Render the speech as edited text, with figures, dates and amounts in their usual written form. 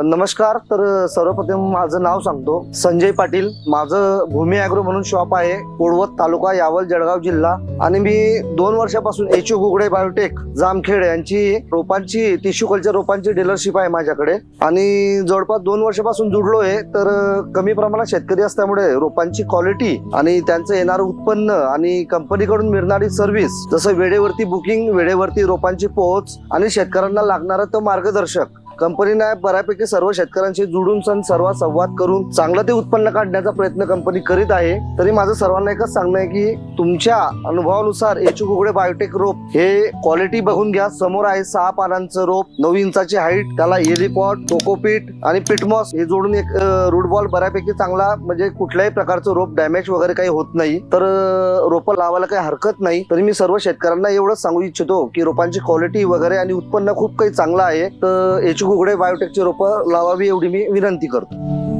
नमस्कार. तर सर्वप्रथम माझं नाव सांगतो, संजय पाटील. माझं भूमी ॲग्रो म्हणून शॉप आहे, कोळवत तालुका, यावल, जळगाव जिल्हा. आणि मी 2 वर्षापासून एच गुगडे बायोटेक जामखेड यांची रोपांची टिश्यू कल्चर रोपांची डीलरशिप आहे माझ्याकडे. आणि जवळपास 2 वर्षापासून जुडलोय. तर कमी प्रमाणात शेतकरी असल्यामुळे रोपांची क्वालिटी आणि त्यांचं येणारं उत्पन्न आणि कंपनीकडून मिळणारी सर्व्हिस, जसं वेळेवरती बुकिंग, वेळेवरती रोपांची पोहोच आणि शेतकऱ्यांना लागणारा तो मार्गदर्शक, कंपनीने बऱ्यापैकी सर्व शेतकऱ्यांशी जुडून सर्व संवाद करून चांगलं ते उत्पन्न काढण्याचा प्रयत्न कंपनी करीत आहे. तरी माझं सर्वांना एकच सांगणं आहे की तुमच्या अनुभवानुसार एच गुगडे बायोटेक रोप हे क्वालिटी बघून घ्या. समोर आहे 6 पानांचं रोप, 9 इंचाची हाईट, त्याला एलिपॉट, कोकोपीट आणि पिटमॉस हे जोडून एक रूट बॉल बऱ्यापैकी चांगला, म्हणजे कुठल्याही प्रकारचं रोप डॅमेज वगैरे काही होत नाही. तर रोपं लावायला काही हरकत नाही. तरी मी सर्व शेतकऱ्यांना एवढंच सांगू इच्छितो की रोपांची क्वालिटी वगैरे आणि उत्पन्न खूप काही चांगलं आहे. तर एच गुगडे बायोटेकची रोपं लावावी एवढी मी विनंती करतो.